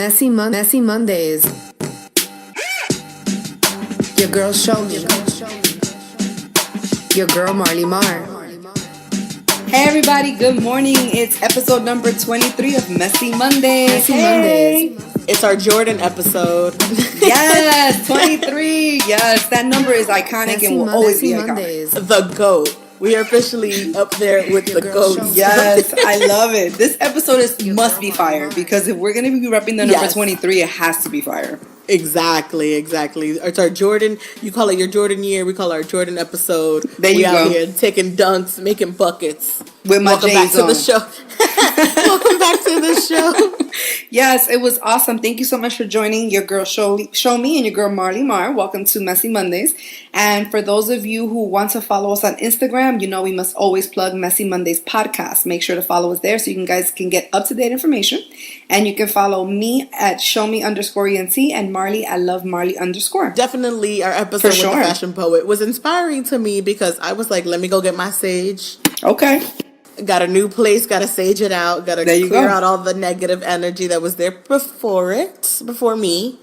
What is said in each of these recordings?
Messy Mondays. Your girl show me. Your girl Marley Mar. Hey everybody, good morning. It's episode number 23 of Messy Mondays. Mondays. It's our Jordan episode. Yes, 23. Yes, that number is iconic and will always be iconic. Mondays. The GOAT. We are officially up there with the GOAT. Yes, I love it. This episode must be fire because if we're going to be repping the number 23, it has to be fire. Exactly. It's our Jordan. You call it your Jordan year. We call it our Jordan episode. There you go. We out here taking dunks, making buckets. With my Welcome back J's to on. the show. Welcome back to the show. Yes, it was awesome. Thank you so much for joining your girl Show Me and your girl Marley Mar. Welcome to Messy Mondays. And for those of you who want to follow us on Instagram, you know we must always plug Messy Mondays podcast. Make sure to follow us there so you guys can get up-to-date information. And you can follow me at showme_ENT and Marley at lovemarley_. Definitely our episode with the fashion poet was inspiring to me because I was like, let me go get my sage. Okay. Got a new place, got to sage it out, got to clear out all the negative energy that was there before me.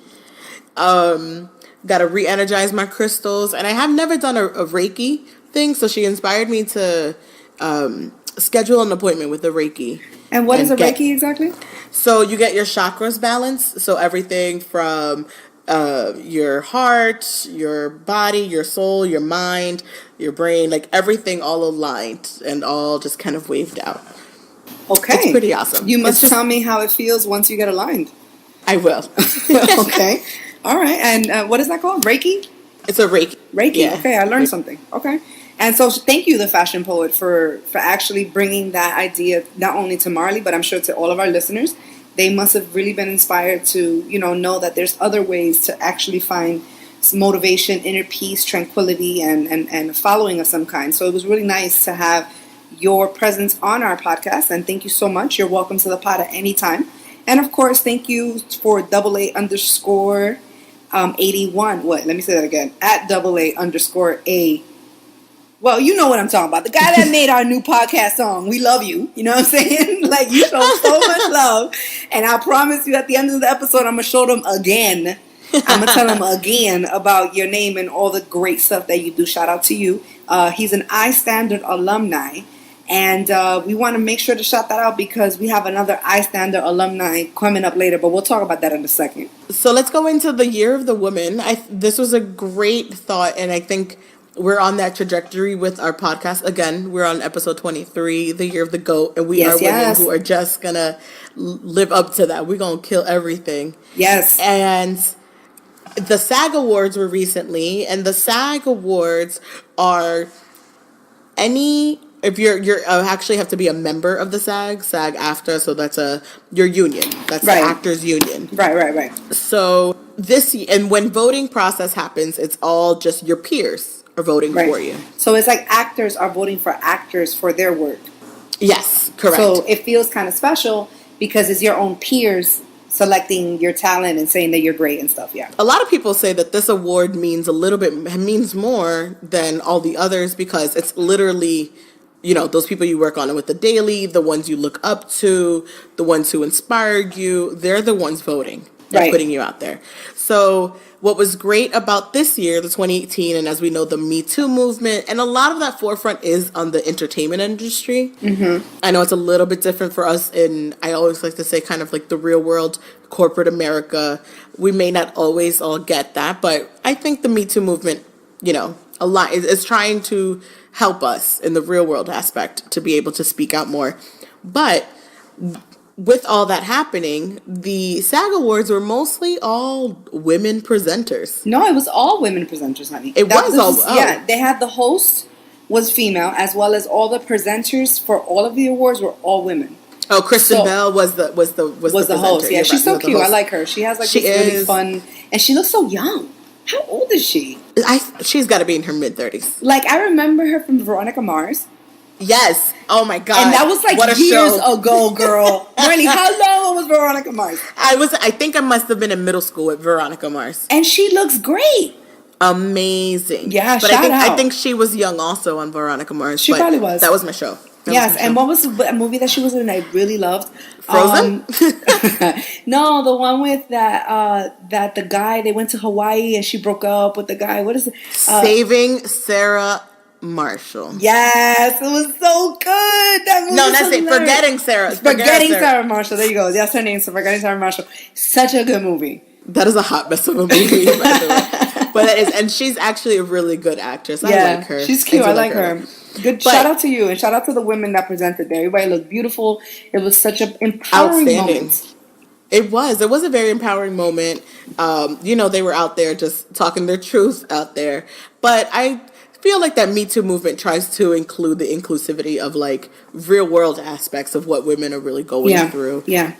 Got to re-energize my crystals. And I have never done a Reiki thing, so she inspired me to schedule an appointment with a Reiki. And what is a Reiki exactly? So you get your chakras balanced. So everything from your heart, your body, your soul, your mind, your brain, like everything all aligned and all just kind of waved out. Okay. It's pretty awesome. You must tell me how it feels once you get aligned. I will. Okay. All right. And what is that called? Reiki? It's a Reiki. Reiki. Yeah. Okay. I learned something. Okay. And so thank you, the fashion poet, for actually bringing that idea not only to Marley, but I'm sure to all of our listeners. They must have really been inspired to, know that there's other ways to actually find motivation, inner peace, tranquility, and following of some kind. So it was really nice to have your presence on our podcast. And thank you so much. You're welcome to the pod at any time. And of course, thank you for AA_81. What? Let me say that again. At AA_A. Well, you know what I'm talking about. The guy that made our new podcast song. We love you. You know what I'm saying? Like, you show so much love. And I promise you at the end of the episode, I'm going to show them again. I'm going to tell them again about your name and all the great stuff that you do. Shout out to you. He's an iStandard alumni. And we want to make sure to shout that out because we have another iStandard alumni coming up later. But we'll talk about that in a second. So let's go into the Year of the Woman. This was a great thought. And I think we're on that trajectory with our podcast. Again, we're on episode 23, the Year of the GOAT. And we are women who are just going to live up to that. We're going to kill everything. Yes. And the SAG Awards were recently. And the SAG Awards are if you're actually have to be a member of the SAG-AFTRA. So that's your union. That's the actors union. Right. So and when voting process happens, it's all just your peers are voting for you. So it's like actors are voting for actors for their work. Yes, correct. So it feels kind of special because it's your own peers selecting your talent and saying that you're great and stuff. Yeah. A lot of people say that this award means more than all the others because it's literally, those people you work on with the daily, the ones you look up to, the ones who inspired you, they're the ones voting and putting you out there. So what was great about this year, the 2018, and as we know, the Me Too movement, and a lot of that forefront is on the entertainment industry. Mm-hmm. I know it's a little bit different for us I always like to say kind of like the real world, corporate America. We may not always all get that, but I think the Me Too movement, a lot is trying to help us in the real world aspect to be able to speak out more. But with all that happening, the SAG Awards were mostly all women presenters. No, it was all women presenters, honey. Yeah, they had the host was female, as well as all the presenters for all of the awards were all women. Oh, Kristen Bell was the host. Yeah, she's so cute. I like her. She has really fun, and she looks so young. How old is she? She's got to be in her mid-30s. Like, I remember her from Veronica Mars. Yes. Oh my God. And that was like years ago, girl. Marley, how long was Veronica Mars? I think I must have been in middle school with Veronica Mars. And she looks great. Amazing. Yeah, but I think she was young also on Veronica Mars. She probably was. That was my show. Yes, and what was a movie that she was in? I really loved. Frozen? No, the one with that the guy, they went to Hawaii and she broke up with the guy. What is it? Saving Sarah Marshall. Yes, it was so good. That movie. No, that's it. Forgetting Sarah. Forgetting Sarah Marshall. There you go. That's her name. So Forgetting Sarah Marshall. Such a good movie. That is a hot mess of a movie, by the way. But it is, and she's actually a really good actress. I like her. She's cute. I like her. Good. Shout out to you, and shout out to the women that presented there. Everybody looked beautiful. It was such an empowering moment. It was a very empowering moment. They were out there just talking their truth out there. But I feel like that Me Too movement tries to include the inclusivity of like real world aspects of what women are really going through. Yeah.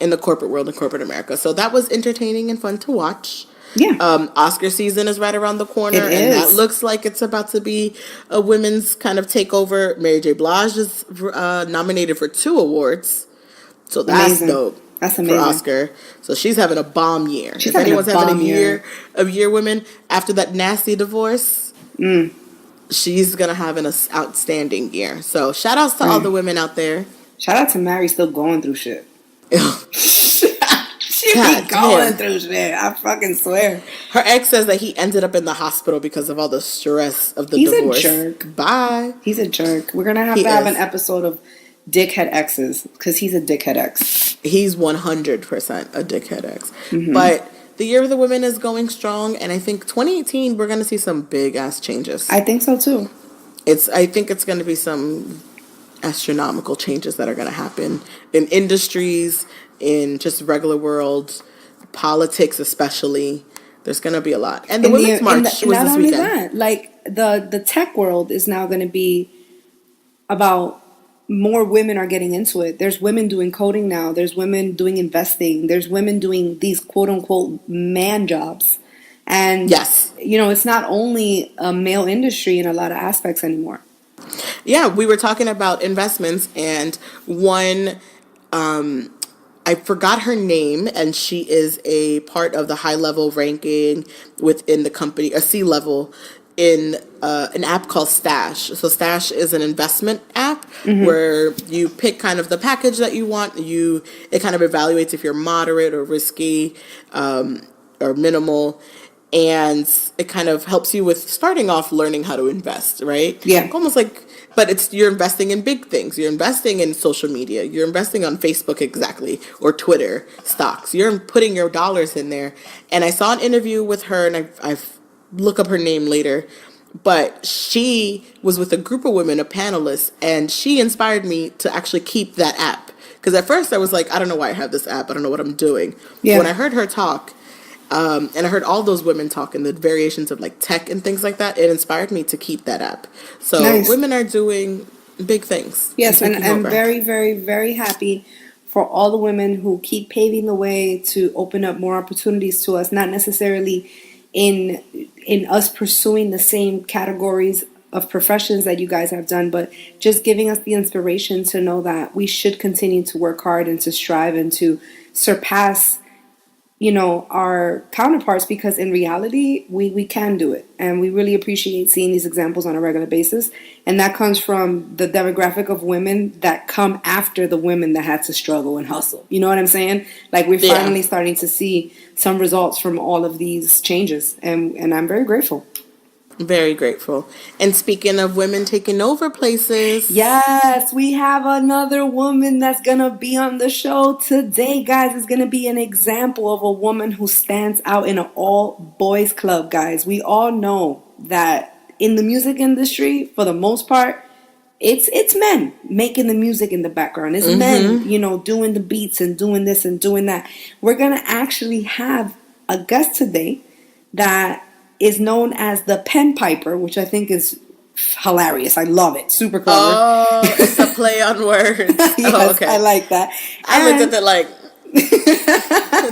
In the corporate world, in corporate America. So that was entertaining and fun to watch. Yeah. Oscar season is right around the corner, and that looks like it's about to be a women's kind of takeover. Mary J. Blige is nominated for 2 awards, so that's dope. That's amazing for Oscar. So she's having a bomb year. If anyone's having a year of year women after that nasty divorce, she's gonna have an outstanding year. So shout outs to all the women out there. Shout out to Mary still going through shit. She be going through shit. I fucking swear. Her ex says that he ended up in the hospital because of all the stress of the divorce. He's a jerk. Bye. He's a jerk. We're gonna have to have an episode of dickhead exes because he's a dickhead ex. He's 100% a dickhead ex. Mm-hmm. But the year of the women is going strong, and I think 2018 we're gonna see some big ass changes. I think so too. I think it's gonna be some astronomical changes that are gonna happen in industries, in just regular world, politics especially. There's going to be a lot. And the Women's March was this weekend. Not only that, like the tech world is now going to be about more women are getting into it. There's women doing coding now. There's women doing investing. There's women doing these quote unquote man jobs. And yes, it's not only a male industry in a lot of aspects anymore. Yeah, we were talking about investments, and one I forgot her name, and she is a part of the high-level ranking within the company, a C-level, in an app called Stash. So Stash is an investment app where you pick kind of the package that you want. It kind of evaluates if you're moderate or risky or minimal. And it kind of helps you with starting off learning how to invest, right? Yeah. Almost like... But you're investing in big things. You're investing in social media. You're investing on Facebook exactly, or Twitter, stocks. You're putting your dollars in there. And I saw an interview with her, and I've look up her name later. But she was with a group of women, a panelist, and she inspired me to actually keep that app. Because at first I was like, I don't know why I have this app. I don't know what I'm doing. Yeah. When I heard her talk, and I heard all those women talk and the variations of like tech and things like that, it inspired me to keep that app. So women are doing big things. Yes, and I'm very, very, very happy for all the women who keep paving the way to open up more opportunities to us, not necessarily in us pursuing the same categories of professions that you guys have done, but just giving us the inspiration to know that we should continue to work hard and to strive and to surpass our counterparts, because in reality, we can do it. And we really appreciate seeing these examples on a regular basis. And that comes from the demographic of women that come after the women that had to struggle and hustle. You know what I'm saying? Like, we're finally starting to see some results from all of these changes. And I'm very grateful. Very grateful. And speaking of women taking over places. Yes, we have another woman that's going to be on the show today, guys. It's going to be an example of a woman who stands out in an all-boys club, guys. We all know that in the music industry, for the most part, it's men making the music in the background. It's men, doing the beats and doing this and doing that. We're going to actually have a guest today that is known as the pen piper, which I think is hilarious. I love it. Super clever. Oh, it's a play on words. Yes, okay. I like that. I looked at it like,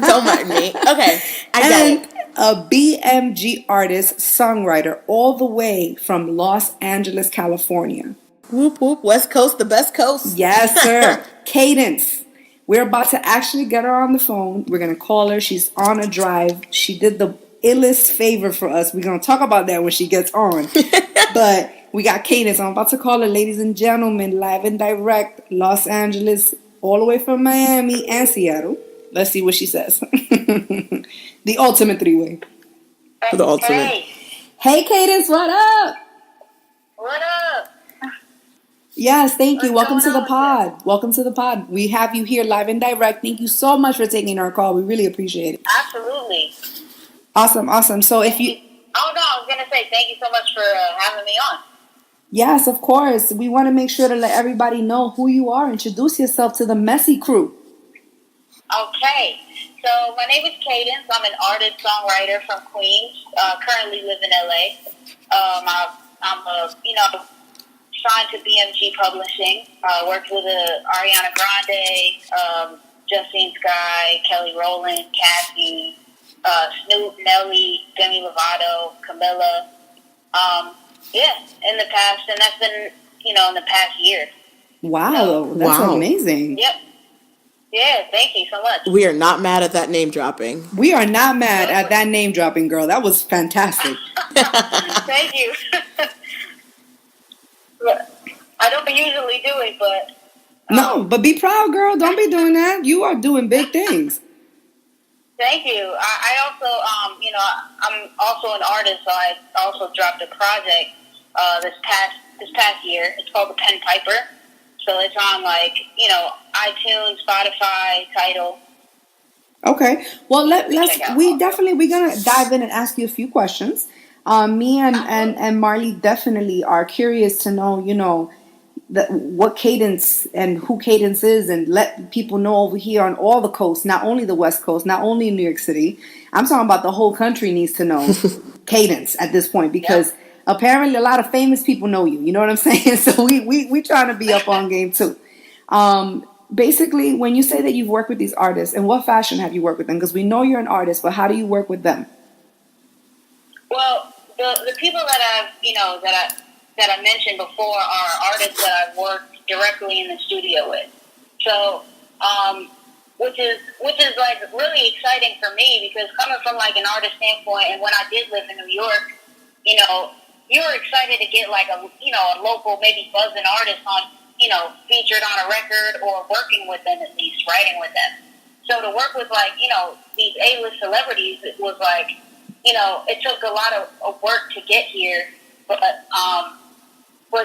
don't mind me. Okay, I get it. A BMG artist, songwriter, all the way from Los Angeles, California. Whoop, whoop. West Coast, the best coast. Yes, sir. Kaydence. We're about to actually get her on the phone. We're going to call her. She's on a drive. She did the illest favor for us. We're going to talk about that when she gets on. But We got Kaydence. I'm about to call her, ladies and gentlemen, live and direct, Los Angeles, all the way from Miami and Seattle. Let's see what she says. The ultimate three-way. For the ultimate. Hey, Kaydence, what up? What up? Yes, thank you. What's Welcome to going the on pod. Welcome to the pod. We have you here live and direct. Thank you so much for taking our call. We really appreciate it. Absolutely. Awesome. So if you... Oh, no, I was going to say thank you so much for having me on. Yes, of course. We want to make sure to let everybody know who you are. Introduce yourself to the Messy crew. Okay. So my name is Kaydence. I'm an artist, songwriter from Queens. Currently live in LA. I'm signed to BMG Publishing. Worked with Ariana Grande, Justine Skye, Kelly Rowland, Cassie, Snoop, Nelly, Demi Lovato, Camilla. In the past, and that's been, in the past year. Wow, that's amazing. Yep. Yeah, thank you so much. We are not mad at that name dropping. We are not mad at that name dropping, girl. That was fantastic. Thank you. I don't usually do it, but... No, but be proud, girl. Don't be doing that. You are doing big things. Thank you. I also, I'm also an artist, so I also dropped a project this past year. It's called The Pen Piper. So it's on iTunes, Spotify, Tidal. Okay. Well, we're gonna dive in and ask you a few questions. Me and Marley definitely are curious to know, what Kaydence and who Kaydence is, and let people know over here on all the coasts, not only the West Coast, not only in New York City. I'm talking about the whole country needs to know Kaydence at this point, because apparently a lot of famous people know you. You know what I'm saying? So we trying to be up on game too. Basically, when you say that you've worked with these artists, in what fashion have you worked with them? Because we know you're an artist, but how do you work with them? Well, the people that I mentioned before are artists that I've worked directly in the studio with. So, which is like really exciting for me, because coming from like an artist standpoint, and when I did live in New York, you were excited to get like a local, maybe buzzing artist on, featured on a record, or working with them, at least writing with them. So to work with these A-list celebrities, it was like, it took a lot of work to get here, but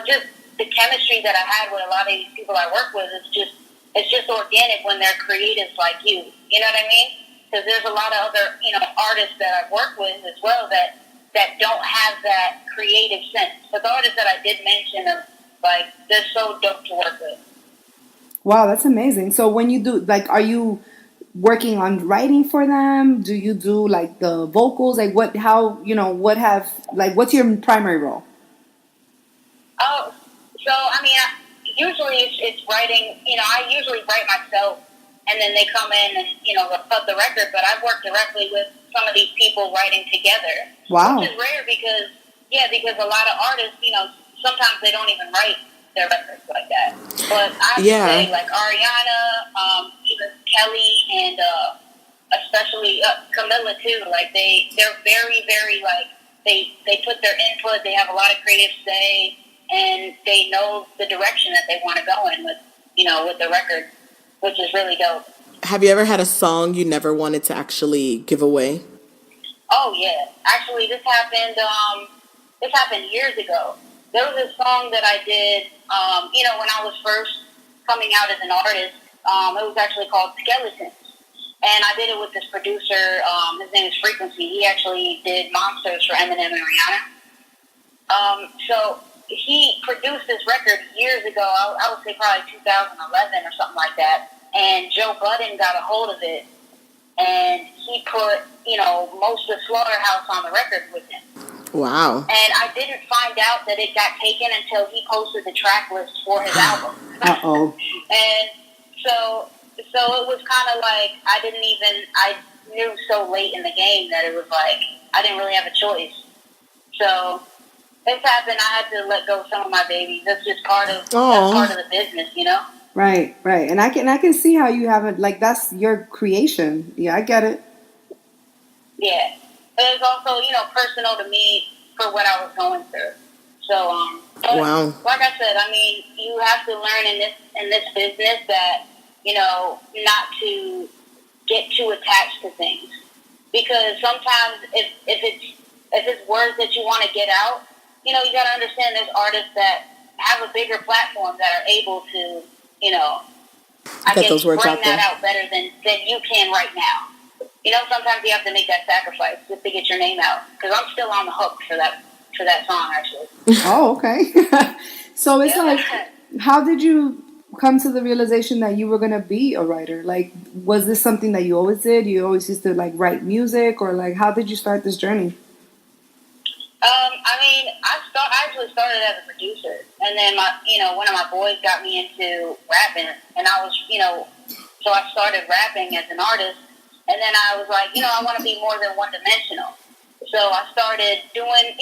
just the chemistry that I had with a lot of these people I work with it's just organic when they're creatives like you. You know what I mean? Because there's a lot of other artists that I've worked with as well that don't have that creative sense. But the artists that I did mention are they're so dope to work with. Wow, that's amazing. So when you do, are you working on writing for them? Do you do the vocals? What's your primary role? Oh, so usually it's writing. I usually write myself, and then they come in and they'll cut the record. But I've worked directly with some of these people writing together. Wow, which is rare because a lot of artists, sometimes they don't even write their records like that. But I have to say, like Ariana, even Kelly, and especially Camilla too. They're very, very they put their input. They have a lot of creative say, and they know the direction that they want to go in with the record, which is really dope. Have you ever had a song you never wanted to actually give away? Oh yeah, actually this happened years ago. There was a song that I did, when I was first coming out as an artist. It was actually called Skeletons. And I did it with this producer. His name is Frequency. He actually did Monsters for Eminem and Rihanna. So he produced this record years ago. I would say probably 2011 or something like that. And Joe Budden got a hold of it. And he put, most of Slaughterhouse on the record with him. Wow. And I didn't find out that it got taken until he posted the track list for his album. Uh-oh. And so it was kind of like I knew so late in the game that it was like I didn't really have a choice. So this happened. I had to let go of some of my babies. That's just part of the business, Right. And I can see how you have it. That's your creation. Yeah, I get it. Yeah. But it's also, personal to me for what I was going through. So, but Wow. like I said, I mean, you have to learn in this business that, you know, not to get too attached to things, because sometimes if it's words that you want to get out, you know, you got to understand there's artists that have a bigger platform that are able to, you know, I Get guess those words bring out that there. out better than you can right now. You know, sometimes you have to make that sacrifice just to get your name out. Because I'm still on the hook for that song, actually. Oh, okay. So it's Yeah. like, how did you come to the realization that you were gonna be a writer? Like, was this something that you always did? You always used to like write music, or like, how did you start this journey? I mean, I actually started as a producer, and then one of my boys got me into rapping, and I was, so I started rapping as an artist, and then I was like, I want to be more than one dimensional. So I started doing,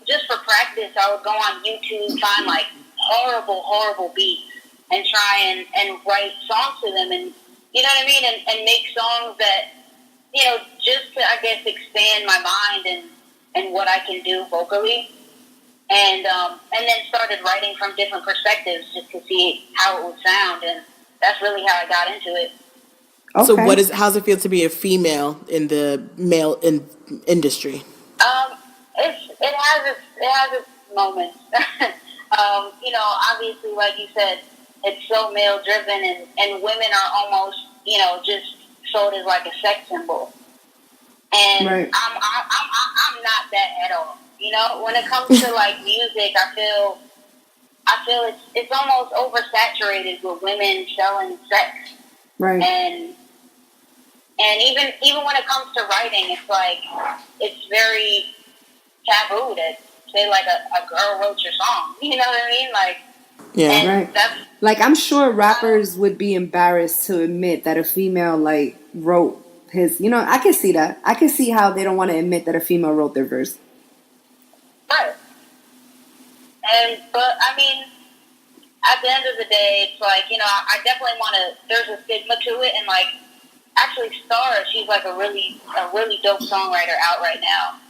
just for practice, I would go on YouTube, find like horrible beats, and try and write songs to them, and you know what I mean, and make songs that, just to, I guess, expand my mind and what I can do vocally, and then started writing from different perspectives just to see how it would sound, and that's really how I got into it. Okay. So how's it feel to be a female in the male industry? It has its moments. Obviously, like you said, it's so male driven, and women are almost, just sold as like a sex symbol. And right. I'm not that at all. When it comes to like music, I feel it's almost oversaturated with women selling sex. Right. And even when it comes to writing, it's like it's very taboo to say like a girl wrote your song. You know what I mean? Like, yeah, right. Like, I'm sure rappers would be embarrassed to admit that a female like wrote his. I can see that. I can see how they don't want to admit that a female wrote their verse. Right. But I mean, at the end of the day, it's like, I definitely want to. There's a stigma to it, and like, actually, Star, she's like a really dope songwriter out right now.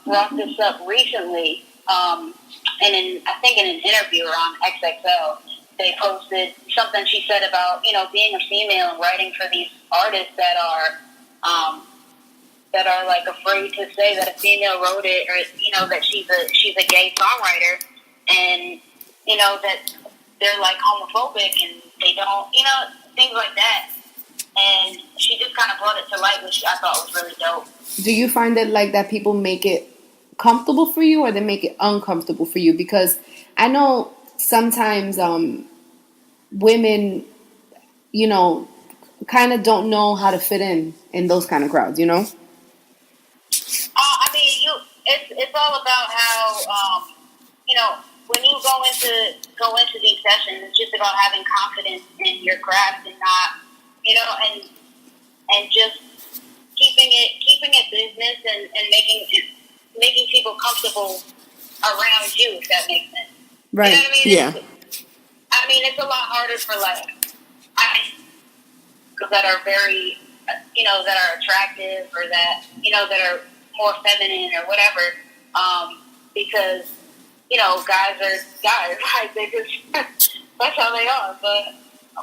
Brought this up recently, and I think in an interview on XXL, they posted something she said about being a female and writing for these artists that are like afraid to say that a female wrote it, or that she's a gay songwriter, and that they're like homophobic and they don't things like that. And she just kind of brought it to light, which I thought was really dope. Do you find it like that people make it comfortable for you, or they make it uncomfortable for you? Because I know sometimes women, kind of don't know how to fit in those kind of crowds, I mean, it's all about how when you go into these sessions, it's just about having confidence in your craft and not and just keeping it business and making people comfortable around you, if that makes sense. Right. You know what I mean? Yeah. It's a lot harder for like that are very that are attractive, or that that are more feminine or whatever, because guys are guys. Like, they just that's how they are. But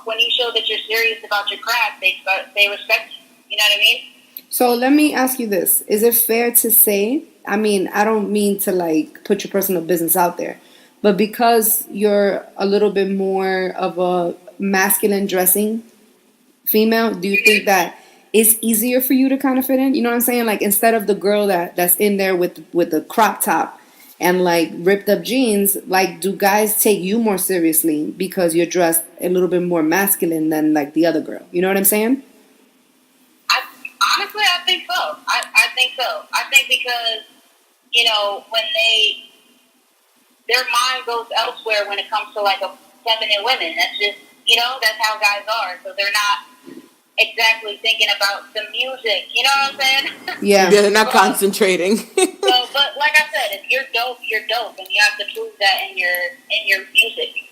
when you show that you're serious about your craft, they respect you. You know what I mean? So let me ask you this. Is it fair to say, I mean, I don't mean to like put your personal business out there, but because you're a little bit more of a masculine dressing female, do you think that it's easier for you to kind of fit in? You know what I'm saying? Like, instead of the girl that's in there with the crop top and like ripped up jeans, like, do guys take you more seriously because you're dressed a little bit more masculine than like the other girl? You know what I'm saying? Honestly, I think so. I think so. I think because, when their mind goes elsewhere when it comes to like a feminine women. That's just, that's how guys are. So they're not exactly thinking about the music. You know what I'm saying? Yeah. They're not concentrating. But like I said, if you're dope, and you have to prove that in your music,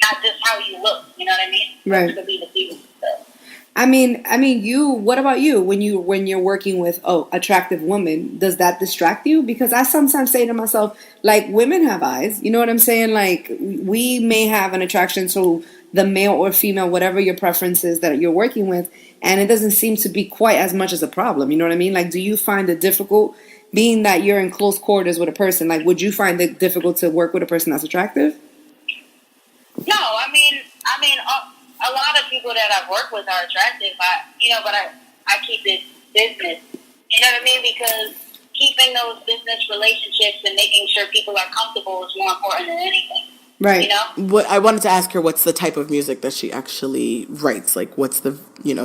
not just how you look. You know what I mean? Right. That's to be the people. So. What about you when you're working with attractive women? Does that distract you? Because I sometimes say to myself, like, women have eyes. You know what I'm saying? Like, we may have an attraction to the male or female, whatever your preference is that you're working with, and it doesn't seem to be quite as much as a problem. You know what I mean? Like, do you find it difficult, being that you're in close quarters with a person? Like, would you find it difficult to work with a person that's attractive? No, a lot of people that I've worked with are attractive. But I keep it business. You know what I mean? Because keeping those business relationships and making sure people are comfortable is more important than anything. Right. You know? What I wanted to ask her, what's the type of music that she actually writes? Like, what's the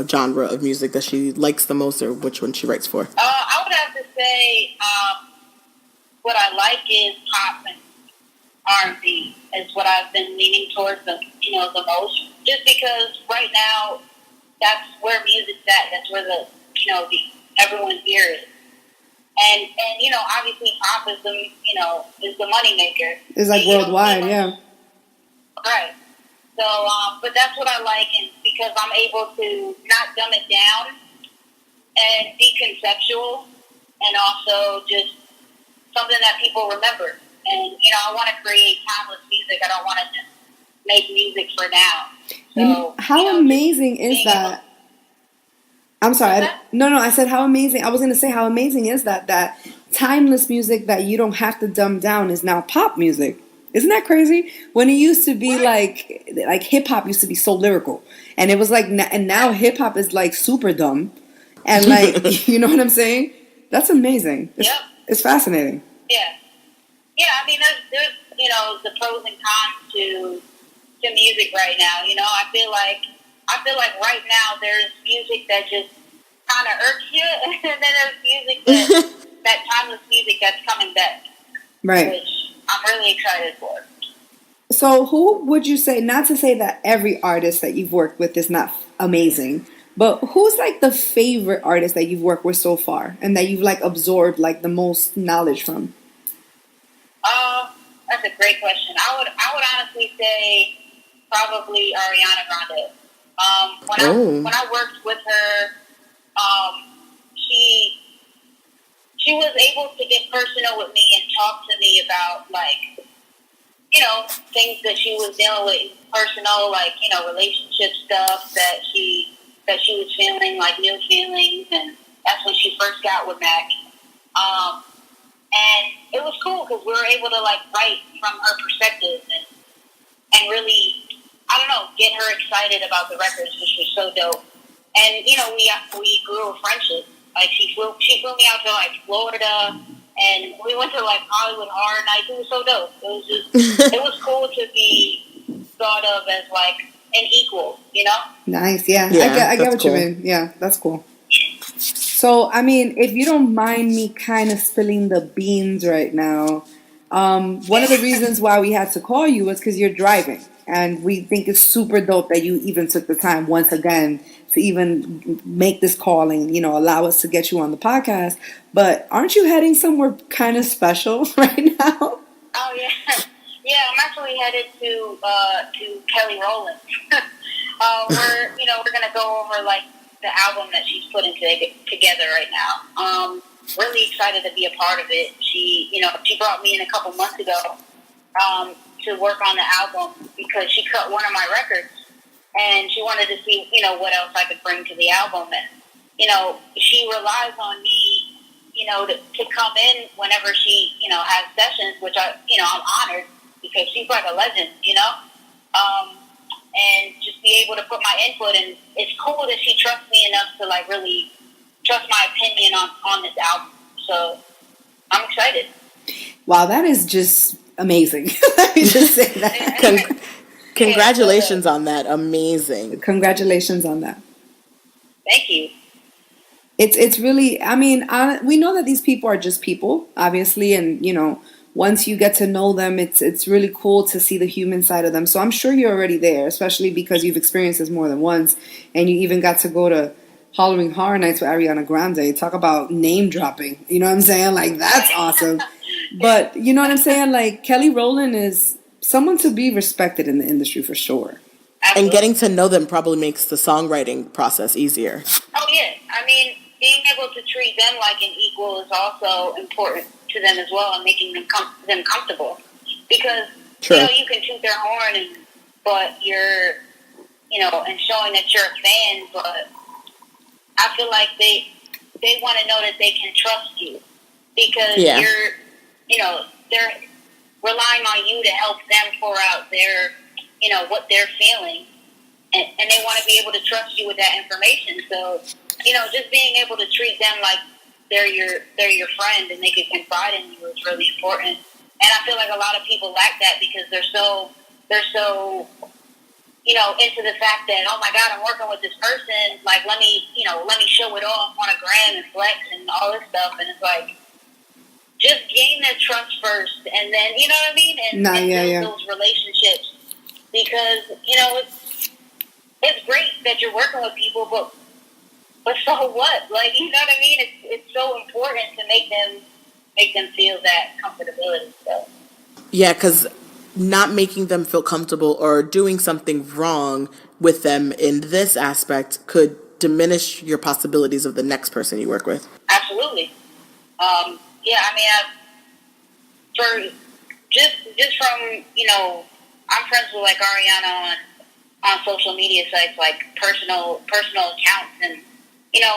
genre of music that she likes the most, or which one she writes for? I would have to say what I like is pop and R&B is what I've been leaning towards the most. Just because right now that's where music's at. That's where everyone's ear is. And obviously pop is the money maker. It's like worldwide, yeah. Right. So, but that's what I like, and because I'm able to not dumb it down and be conceptual, and also just something that people remember. And I want to create timeless music. I don't want to just make music for now. So, how amazing is that? I'm sorry. No, I said how amazing. I was going to say how amazing is that timeless music that you don't have to dumb down is now pop music. Isn't that crazy? When it used to be like hip hop used to be so lyrical, and it was like, and now hip hop is like super dumb, and like you know what I'm saying? That's amazing. It's fascinating. Yeah. There's the pros and cons to music right now. I feel like right now there's music that just kind of irks you, and then there's music that timeless music that's coming back. Right. Which I'm really excited for. So who would you say, not to say that every artist that you've worked with is not amazing, but who's like the favorite artist that you've worked with so far and that you've like absorbed like the most knowledge from? That's a great question. I would honestly say probably Ariana Grande. When I worked with her, she was able to get personal with me and talk to me about things that she was dealing with, personal, relationship stuff that she was feeling, like new feelings, and that's when she first got with Mac. And it was cool because we were able to write from her perspective and really, I don't know, get her excited about the records, which was so dope. And we grew a friendship. Like she flew me out to Florida, and we went to Hollywood Horror Nights. It was so dope. It was just it was cool to be thought of as an equal, Nice, yeah. I get what you mean. Yeah, that's cool. So, if you don't mind me kind of spilling the beans right now, one of the reasons why we had to call you was because you're driving. And we think it's super dope that you even took the time once again to even make this call and, allow us to get you on the podcast. But aren't you heading somewhere kind of special right now? Oh, yeah. Yeah, I'm actually headed to Kelly Rowland. We're going to go over, the album that she's putting together right now. Really excited to be a part of it. She brought me in a couple months ago to work on the album because she cut one of my records and she wanted to see, what else I could bring to the album. And, she relies on me, to come in whenever she, has sessions, which I'm honored because she's like a legend, and just be able to put my input in. It's cool that she trusts me enough to really trust my opinion on this album. So I'm excited. Wow, that is just amazing. Let me just say that. Congratulations on that. Amazing. Congratulations on that. Thank you. It's really, we know that these people are just people, obviously, and, once you get to know them, it's really cool to see the human side of them. So I'm sure you're already there, especially because you've experienced this more than once, and you even got to go to Halloween Horror Nights with Ariana Grande. Talk about name dropping. You know what I'm saying? That's awesome. But you know what I'm saying? Kelly Rowland is someone to be respected in the industry for sure. And getting to know them probably makes the songwriting process easier. Oh, yeah. I mean, being able to treat them like an equal is also important to them as well, and making them comfortable. Because, True. You can toot their horn, but you're, and showing that you're a fan, but I feel like they want to know that they can trust you because they're relying on you to help them pour out their, what they're feeling, and they want to be able to trust you with that information. So, just being able to treat them like they're your friend and they can confide in you is really important. And I feel like a lot of people lack that because they're so into the fact that, oh my God, I'm working with this person. Like, let me show it off on a gram and flex and all this stuff. And it's like, just gain their trust first, and then, you know what I mean? And build those relationships. Because, it's great that you're working with people, but so what? Like, you know what I mean? It's so important to make them feel that comfortability. So. Yeah, because not making them feel comfortable or doing something wrong with them in this aspect could diminish your possibilities of the next person you work with. Absolutely. Yeah, I mean, just from, I'm friends with like Ariana on social media sites, like personal accounts, and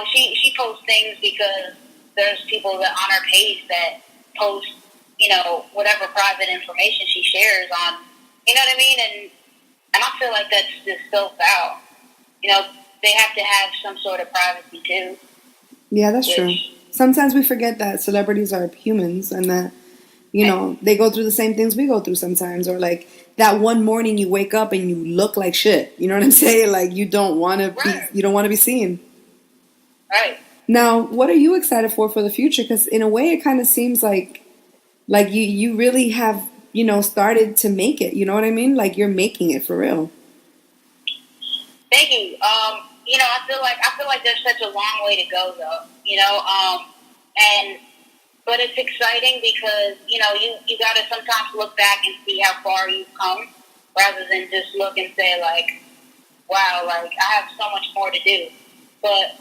she posts things because there's people that on her page that post whatever private information she shares on, you know what I mean, and I feel like that's just so foul. They have to have some sort of privacy too. Yeah, that's true. Sometimes we forget that celebrities are humans and that, they go through the same things we go through sometimes. Or like that one morning you wake up and you look like shit. You know what I'm saying? Like you don't want to be seen. Right. Now, what are you excited for the future? Because in a way it kind of seems like you really have, started to make it. You know what I mean? Like you're making it for real. Thank you. I feel like there's such a long way to go, though. But it's exciting because you got to sometimes look back and see how far you've come, rather than just look and say like, wow, like I have so much more to do. But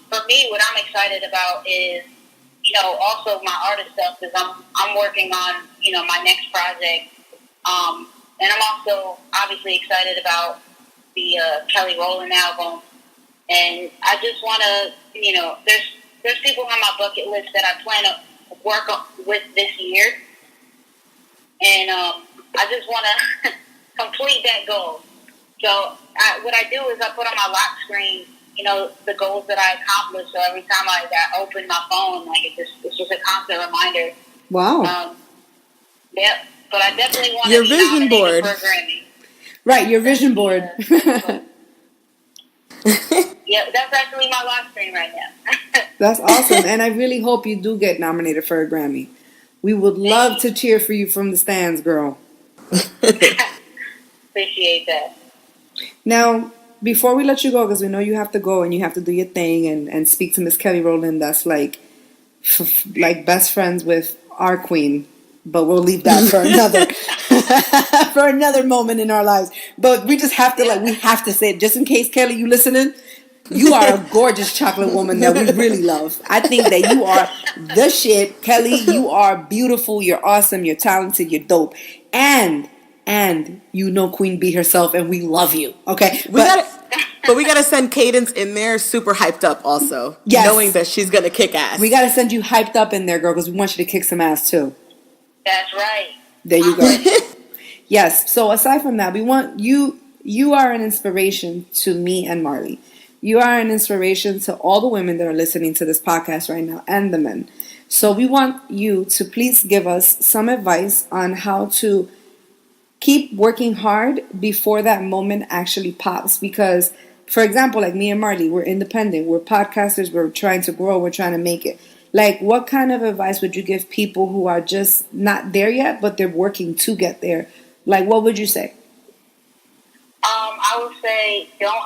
for me, what I'm excited about is also my artist stuff, because I'm working on my next project, and I'm also obviously excited about the Kelly Rowland album, and I just want to, there's people on my bucket list that I plan to work with this year, and I just want to complete that goal. So what I do is I put on my lock screen, the goals that I accomplished. So every time I open my phone, like it's just a constant reminder. Wow. Yep. But I definitely want your to be vision board. For a Grammy. Right, your vision board. Yeah, that's actually my lock screen right now. That's awesome, and I really hope you do get nominated for a Grammy. We would love to cheer for you from the stands, girl. Appreciate that. Now, before we let you go, because we know you have to go and you have to do your thing and speak to Miss Kelly Rowland, that's like best friends with our queen. But we'll leave that for another moment in our lives. But we just have to we have to say it just in case, Kelly, you listening. You are a gorgeous chocolate woman that we really love. I think that you are the shit, Kelly. You are beautiful. You're awesome. You're talented. You're dope. And Queen Bee herself, and we love you. Okay, but we gotta send Kaydence in there, super hyped up, also, knowing that she's gonna kick ass. We gotta send you hyped up in there, girl, because we want you to kick some ass too. That's right. There you go. Yes. So aside from that, we want you. You are an inspiration to me and Marley. You are an inspiration to all the women that are listening to this podcast right now, and the men. So we want you to please give us some advice on how to keep working hard before that moment actually pops. Because, for example, like me and Marley, we're independent. We're podcasters. We're trying to grow. We're trying to make it. Like, what kind of advice would you give people who are just not there yet, but they're working to get there? Like, what would you say? I would say don't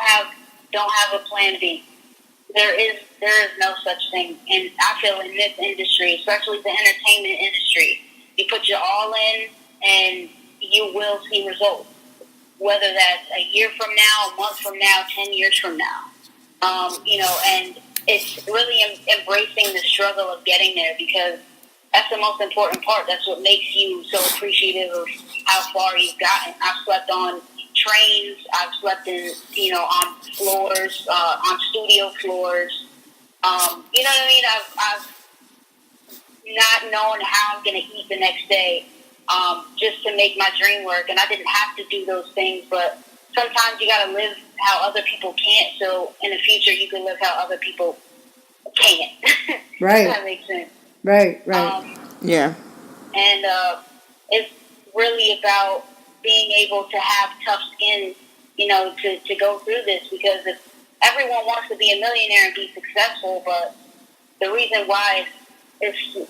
have a plan B. There is no such thing. And I feel in this industry, especially the entertainment industry, you put your all in and you will see results. whether that's a year from now, a month from now, 10 years from now. And it's really embracing the struggle of getting there, because that's the most important part. That's what makes you so appreciative of how far you've gotten. I've slept on trains. I've slept in, on floors, on studio floors. You know what I mean? I've not known how I'm going to eat the next day, just to make my dream work. And I didn't have to do those things, but sometimes you got to live how other people can't. So in the future, you can live how other people can't. Right. If that makes sense. Right. Yeah. And it's really about being able to have tough skin, to go through this, because if everyone wants to be a millionaire and be successful, but the reason why there's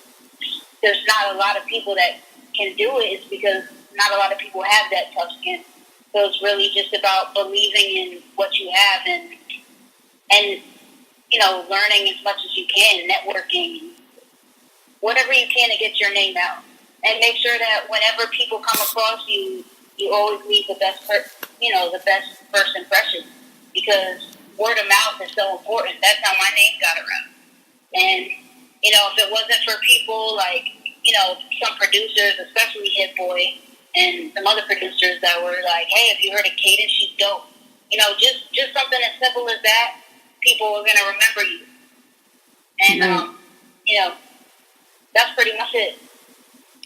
not a lot of people that can do it is because not a lot of people have that tough skin. So it's really just about believing in what you have and learning as much as you can, networking, whatever you can to get your name out. And make sure that whenever people come across you, you always leave the best first impression, because word of mouth is so important. That's how my name got around. And, if it wasn't for people like, some producers, especially Hit Boy and some other producers that were like, hey, have you heard of Kaydence? She's dope. Just something as simple as that, people are going to remember you. And, that's pretty much it.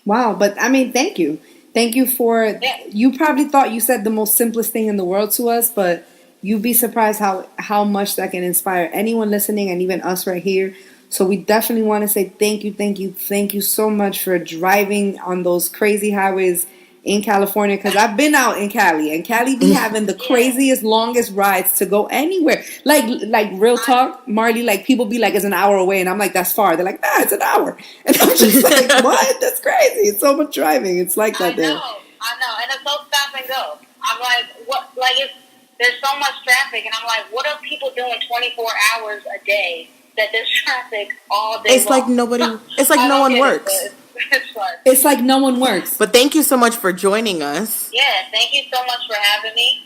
Wow. But I mean, thank you. Thank you for, you probably thought you said the most simplest thing in the world to us, but you'd be surprised how much that can inspire anyone listening, and even us right here. So we definitely want to say thank you so much for driving on those crazy highways in California, because I've been out in Cali, and Cali be having the craziest, longest rides to go anywhere. Like real talk, Marley, like people be like, it's an hour away, and I'm like, that's far. They're like, nah, it's an hour. And I'm just like, what? That's crazy. It's so much driving. It's like that there. I know. And it's so stop and go. I'm like, what? Like, there's so much traffic, and I'm like, what are people doing 24 hours a day that there's traffic all day It's long? like nobody, it's like no one works. It's like no one works. But thank you so much for joining us. Yeah, thank you so much for having me.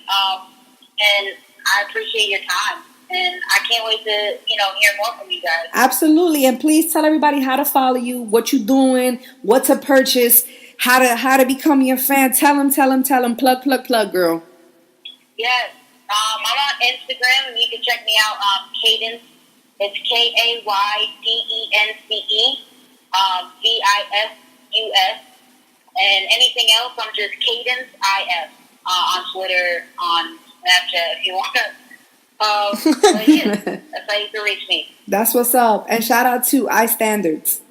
And I appreciate your time. And I can't wait to, hear more from you guys. Absolutely. And please tell everybody how to follow you, what you're doing, what to purchase, how to become your fan. Tell them, plug, girl. Yes. I'm on Instagram, and you can check me out on Kaydence. It's Kaydence, VISUS. And anything else, I'm just Kaydence IF on Twitter, on Snapchat, if you want to. But yeah, that's how you can reach me. That's what's up. And shout out to iStandards.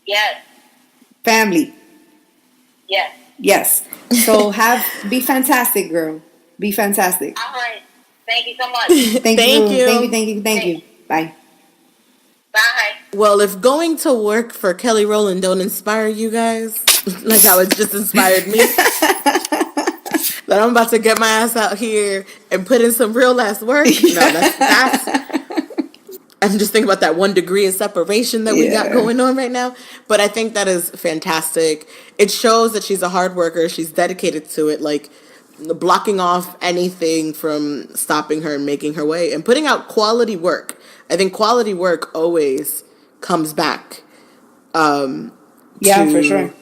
Yes. Family. Yes. Yes. So be fantastic, girl. Be fantastic. All right. Thank you so much. Thank you. Bye. Bye. Well, if going to work for Kelly Rowland don't inspire you guys, like how it just inspired me, that I'm about to get my ass out here and put in some real ass work. No, that's I'm just thinking about that 1 degree of separation that we got going on right now. But I think that is fantastic. It shows that she's a hard worker. She's dedicated to it, like blocking off anything from stopping her and making her way and putting out quality work. I think quality work always comes back. For sure.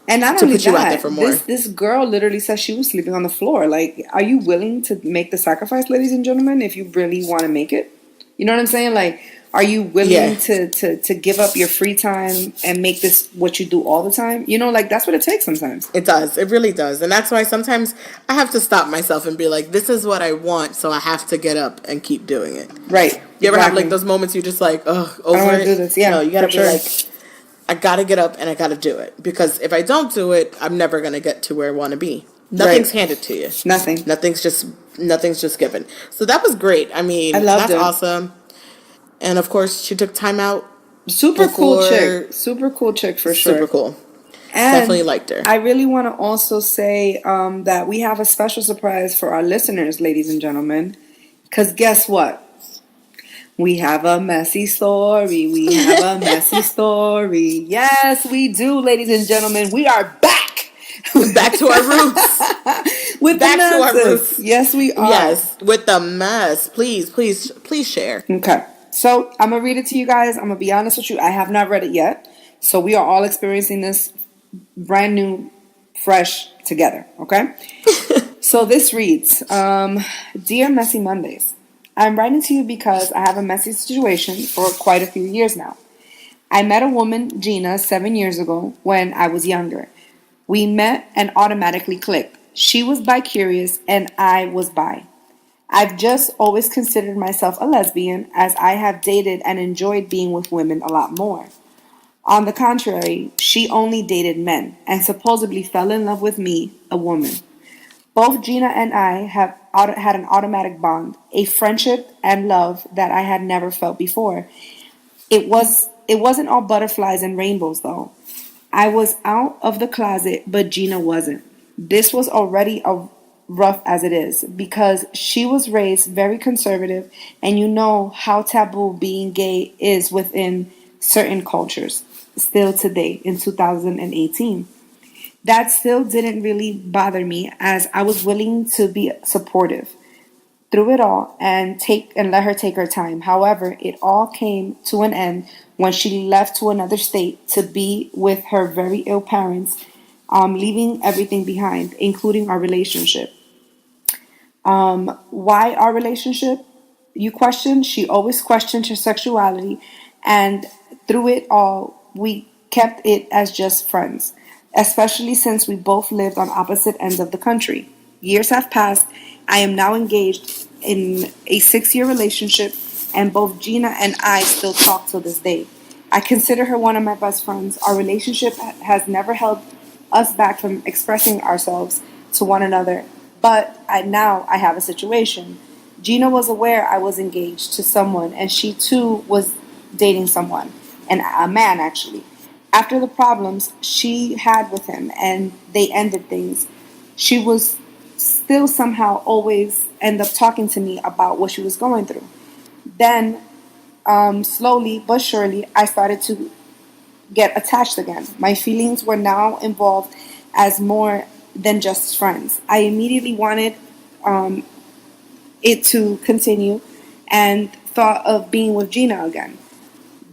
And not only put you out there that, for more. This girl literally says she was sleeping on the floor. Like, are you willing to make the sacrifice, ladies and gentlemen, if you really want to make it? You know what I'm saying? Like, are you willing to give up your free time and make this what you do all the time? Like, that's what it takes sometimes. It does. It really does. And that's why sometimes I have to stop myself and be like, this is what I want, so I have to get up and keep doing it. Right. You ever have like those moments you're just like, ugh, over I it? do this. Yeah, no, you gotta be sure. like, I gotta get up and I gotta do it. Because if I don't do it, I'm never gonna get to where I wanna be. Nothing's handed to you. Nothing. Nothing's just given. So that was great. I mean, that's awesome. And of course, she took time out. Super cool chick for sure. Super cool. And definitely liked her. I really want to also say that we have a special surprise for our listeners, ladies and gentlemen. Because guess what? We have a messy story. Yes, we do, ladies and gentlemen. We are back. Back to our roots. With back the to our messes. roots. Yes, we are. Yes, with the mess. Please share. Okay. So I'm going to read it to you guys. I'm going to be honest with you. I have not read it yet. So we are all experiencing this brand new, fresh together. Okay. So this reads, Dear Messy Mondays, I'm writing to you because I have a messy situation for quite a few years now. I met a woman, Gina, 7 years ago when I was younger. We met and automatically clicked. She was bi-curious and I was bi. I've just always considered myself a lesbian as I have dated and enjoyed being with women a lot more. On the contrary, she only dated men and supposedly fell in love with me, a woman. Both Gina and I have had an automatic bond, a friendship and love that I had never felt before. It wasn't all butterflies and rainbows though. I was out of the closet, but Gina wasn't. This was already rough as it is because she was raised very conservative, and you know how taboo being gay is within certain cultures still today in 2018. That still didn't really bother me as I was willing to be supportive through it all and let her take her time. However, it all came to an end when she left to another state to be with her very ill parents, leaving everything behind, including our relationship. Why our relationship? You question. She always questioned her sexuality, and through it all, we kept it as just friends, especially since we both lived on opposite ends of the country. Years have passed. I am now engaged in a 6 year relationship, and both Gina and I still talk to this day. I consider her one of my best friends. Our relationship has never held us back from expressing ourselves to one another, but now I have a situation. Gina was aware I was engaged to someone, and she too was dating someone, and a man actually. After the problems she had with him and they ended things, she was still somehow always end up talking to me about what she was going through. Then, slowly but surely, I started to get attached again. My feelings were now involved as more than just friends. I immediately wanted it to continue and thought of being with Gina again.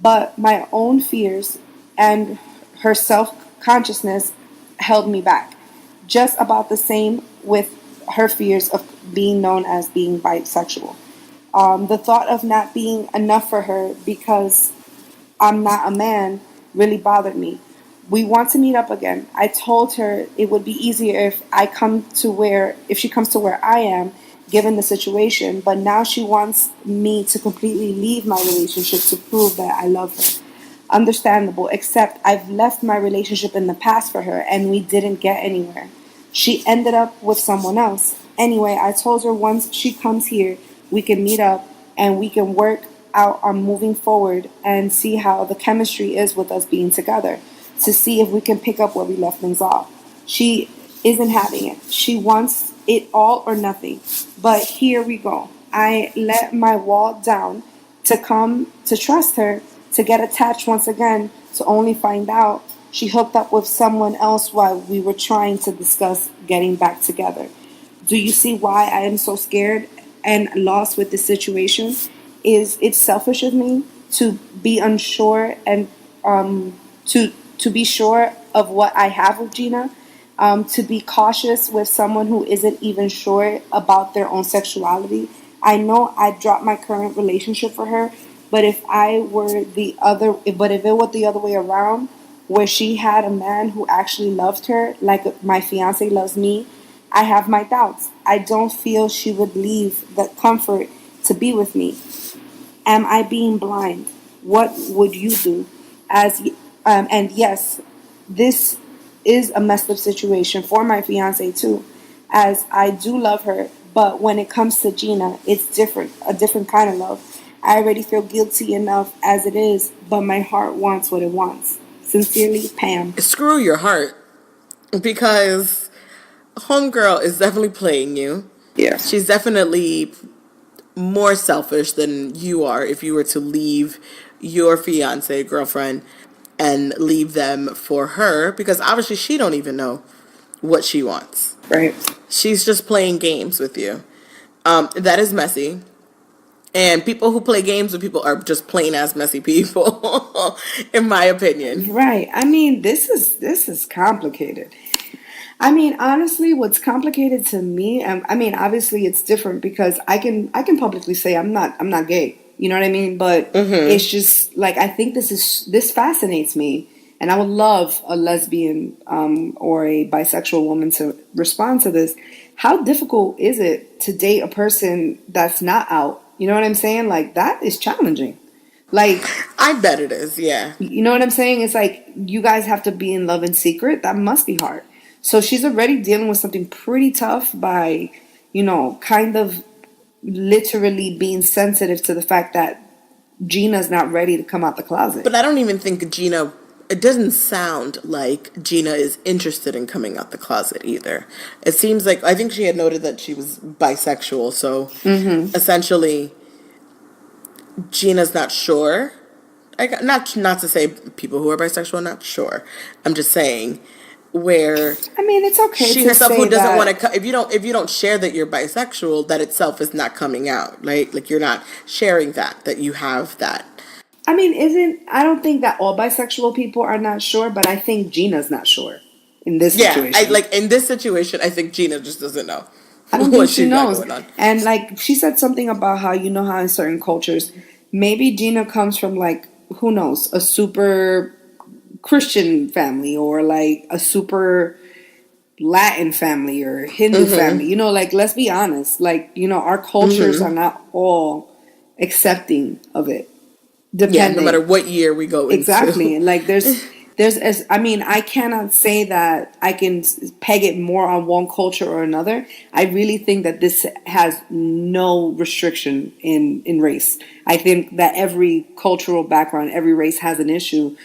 But my own fears and her self consciousness held me back. Just about the same with her fears of being known as being bisexual. The thought of not being enough for her because I'm not a man really bothered me. We want to meet up again. I told her it would be easier if she comes to where I am, given the situation. But now she wants me to completely leave my relationship to prove that I love her. Understandable, except I've left my relationship in the past for her, and we didn't get anywhere. She ended up with someone else. Anyway, I told her once she comes here, we can meet up and we can work out on moving forward and see how the chemistry is with us being together to see if we can pick up where we left things off. She isn't having it. She wants it all or nothing. But here we go. I let my wall down to come to trust her, to get attached once again, to only find out she hooked up with someone else while we were trying to discuss getting back together. Do you see why I am so scared and lost with this situation? Is it selfish of me to be unsure and to be sure of what I have with Gina? To be cautious with someone who isn't even sure about their own sexuality? I know I dropped my current relationship for her, but if it were the other way around, where she had a man who actually loved her like my fiance loves me, I have my doubts. I don't feel she would leave the comfort to be with me. Am I being blind? What would you do? And yes, this is a messed up situation for my fiance too, as I do love her. But when it comes to Gina, it's different, a different kind of love. I already feel guilty enough as it is, but my heart wants what it wants. Sincerely, Pam. Screw your heart, because homegirl is definitely playing you. Yeah. She's definitely more selfish than you are if you were to leave your fiance, girlfriend, and leave them for her, because obviously she don't even know what she wants. Right. She's just playing games with you. That is messy. And people who play games with people are just plain as messy people, in my opinion. Right. I mean, this is complicated. I mean, honestly, what's complicated to me, I mean, obviously it's different because I can publicly say I'm not gay. You know what I mean? But it's just like I think this fascinates me, and I would love a lesbian or a bisexual woman to respond to this. How difficult is it to date a person that's not out? You know what I'm saying? Like that is challenging. Like I bet it is, yeah. you know what I'm saying? It's like you guys have to be in love in secret. That must be hard. So she's already dealing with something pretty tough by, kind of literally being sensitive to the fact that Gina's not ready to come out the closet. But I don't even think Gina, it doesn't sound like Gina is interested in coming out the closet either. It seems like, I think she had noted that she was bisexual, so essentially Gina's not sure. Not to say people who are bisexual are not sure. I'm just saying where I mean, it's okay. she to herself say who doesn't that. want to. If you don't share that you're bisexual, that itself is not coming out, right? Like you're not sharing that you have that. I mean, I don't think that all bisexual people are not sure, but I think Gina's not sure in this situation. In this situation, I think Gina just doesn't know. I don't what think she she's got knows. going on. And like she said something about how how in certain cultures, maybe Gina comes from like who knows, a super Christian family or like a super Latin family or Hindu family. Like let's be honest, like our cultures are not all accepting of it. Depending. Yeah, no matter what year we go into. Exactly. And like I mean, I cannot say that I can peg it more on one culture or another. I really think that this has no restriction in race. I think that every cultural background, every race has an issue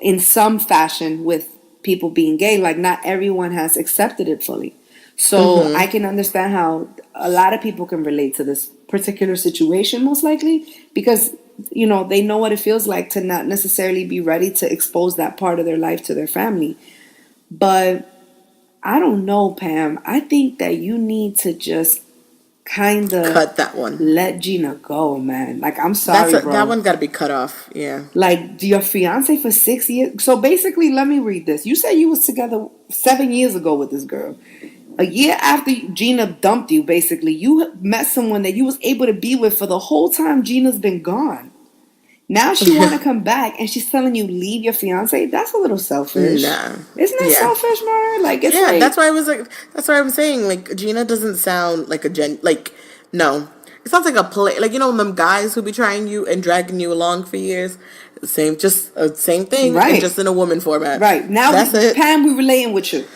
in some fashion with people being gay. Like not everyone has accepted it fully. So I can understand how a lot of people can relate to this particular situation, most likely, because they know what it feels like to not necessarily be ready to expose that part of their life to their family. But I don't know, Pam. I think that you need to just kind of cut that one. Let Gina go, man. Like, I'm sorry, bro. That one got to be cut off. Yeah. Like, your fiance for 6 years. So basically, let me read this. You said you was together 7 years ago with this girl. A year after Gina dumped you, basically, you met someone that you was able to be with for the whole time Gina's been gone. Now she want to come back and she's telling you leave your fiance. That's a little selfish. Nah. Isn't that selfish, Mar? Like it's like, that's why that's why I'm saying like Gina doesn't sound like no. It sounds like a play. Like them guys who be trying you and dragging you along for years. Same thing, right? And just in a woman format. Right now, that's it. Pam, we relating with you.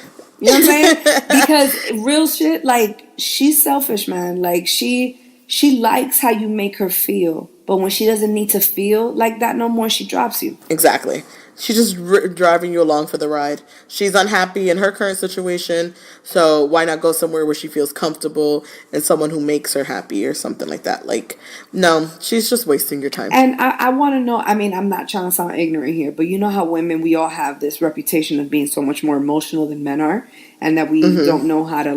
You know what I'm saying? Because real shit, like she's selfish, man. Like she likes how you make her feel. But when she doesn't need to feel like that no more, she drops you. Exactly. She's just driving you along for the ride. She's unhappy in her current situation, so why not go somewhere where she feels comfortable and someone who makes her happy or something like that? Like, no, she's just wasting your time. And I want to know, I mean, I'm not trying to sound ignorant here, but you know how women, we all have this reputation of being so much more emotional than men are, and that we don't know how to,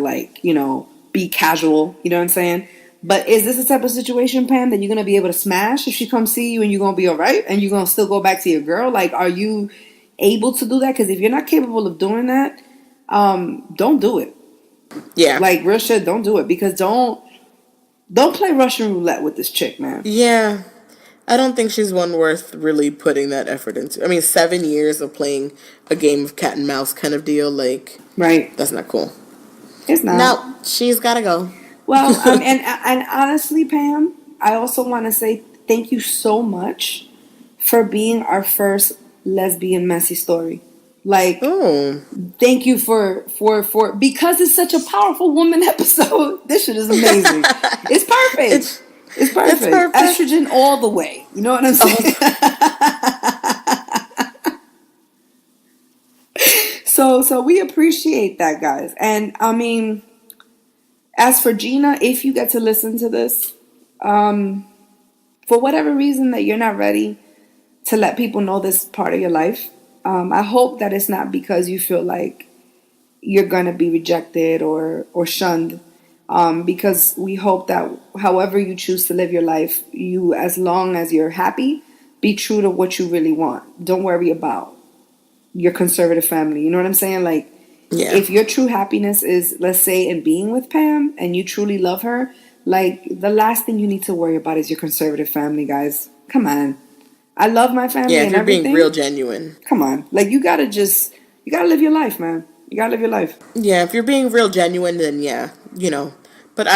be casual, you know what I'm saying? But is this the type of situation, Pam, that you're going to be able to smash if she comes see you and you're going to be all right and you're going to still go back to your girl? Like, are you able to do that? Because if you're not capable of doing that, don't do it. Yeah. Like, real shit, don't do it. Because don't play Russian roulette with this chick, man. Yeah. I don't think she's one worth really putting that effort into. I mean, 7 years of playing a game of cat and mouse kind of deal, like, right. That's not cool. It's not. No, she's got to go. Well, and honestly, Pam, I also want to say thank you so much for being our first lesbian messy story. Like, thank you for because it's such a powerful woman episode. This shit is amazing. It's perfect. It's perfect. Estrogen all the way. You know what I'm saying? So we appreciate that, guys. And I mean, as for Gina, if you get to listen to this, for whatever reason that you're not ready to let people know this part of your life, I hope that it's not because you feel like you're going to be rejected or shunned. Because we hope that however you choose to live your life, you, as long as you're happy, be true to what you really want. Don't worry about your conservative family. You know what I'm saying? Like, Yeah. if your true happiness is, let's say, in being with Pam and you truly love her, like, the last thing you need to worry about is your conservative family, guys. Come on. I love my family Yeah, if and you're everything. being real genuine. Come on. Like, you gotta live your life, man. You gotta live your life. Yeah, if you're being real genuine, then yeah, you know. But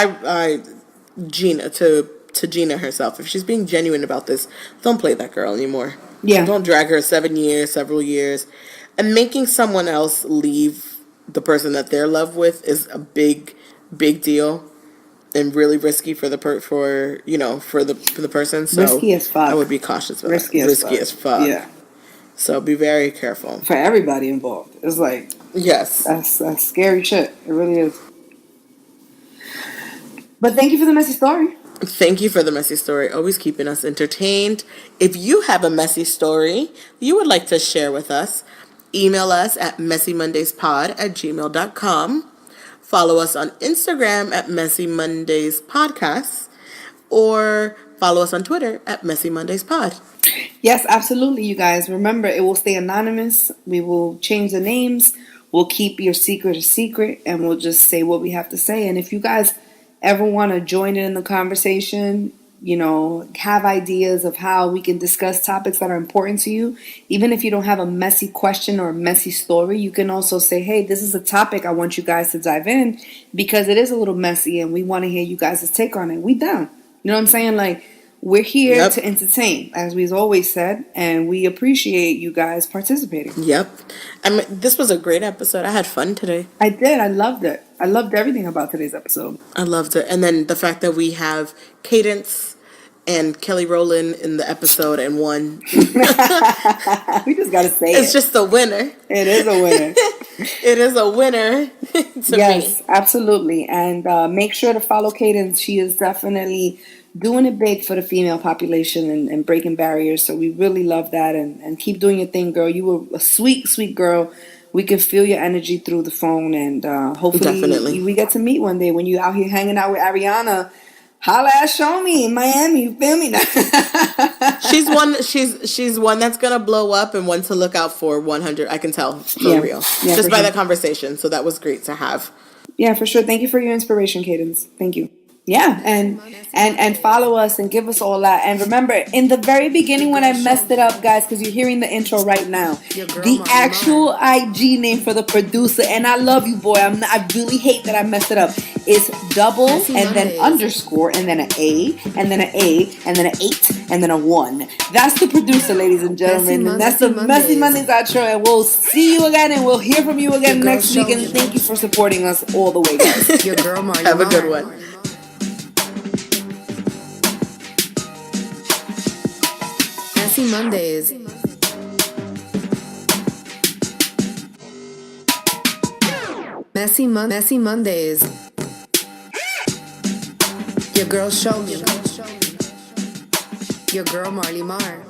Gina, to Gina herself, if she's being genuine about this, don't play that girl anymore. Yeah. Don't drag her several years. And making someone else leave the person that they're in love with is a big, big deal. And really risky for the person. So Risky as fuck. I would be cautious with Risky that. as Risky fuck. as fuck. Yeah. So be very careful. For everybody involved. It's like, Yes. that's scary shit. It really is. But thank you for the messy story. Thank you for the messy story. Always keeping us entertained. If you have a messy story you would like to share with us, email us at messymondayspod@gmail.com. Follow us on Instagram at Messy Mondays Podcast, or follow us on Twitter at Messy Mondays Pod. Yes, absolutely, you guys. Remember, it will stay anonymous. We will change the names. We'll keep your secret a secret, and we'll just say what we have to say. And if you guys ever want to join in the conversation, you know, have ideas of how we can discuss topics that are important to you, even if you don't have a messy question or a messy story, you can also say, hey, this is a topic I want you guys to dive in because it is a little messy and we want to hear you guys' take on it. We down. You know what I'm saying? Like, we're here to entertain, as we've always said, and we appreciate you guys participating. Yep. I mean, this was a great episode. I had fun today. I did. I loved it. I loved everything about today's episode. I loved it. And then the fact that we have Kaydence and Kelly Rowland in the episode and one. We just got to say it's just a winner. It is a winner. It is a winner to yes, me. Absolutely. And make sure to follow Kaydence. She is definitely doing it big for the female population and breaking barriers. So we really love that. And keep doing your thing, girl. You were a sweet, sweet girl. We can feel your energy through the phone. And hopefully we get to meet one day when you out here hanging out with Ariana. Holla at Show Me in Miami. You feel me? She's one that's gonna blow up and one to look out for. 100, I can tell for real. Yeah, just by that conversation. So that was great to have. Yeah, for sure. Thank you for your inspiration, Kaydence. Thank you. Yeah, and follow us and give us all that. And remember, in the very beginning when I messed it up, guys, because you're hearing the intro right now, the actual IG name for the producer, and I love you, boy. I really hate that I messed it up. It's double and then underscore and then an A and then an A and then an 8 and then a 1. That's the producer, ladies and gentlemen. And that's the Messy Mondays outro. And we'll see you again and we'll hear from you again next week. And thank you for supporting us all the way, guys. Your girl, Marley Have a good one. Messy Mondays. Messy Mondays. Your girl, show me. Your girl, Marley Mar.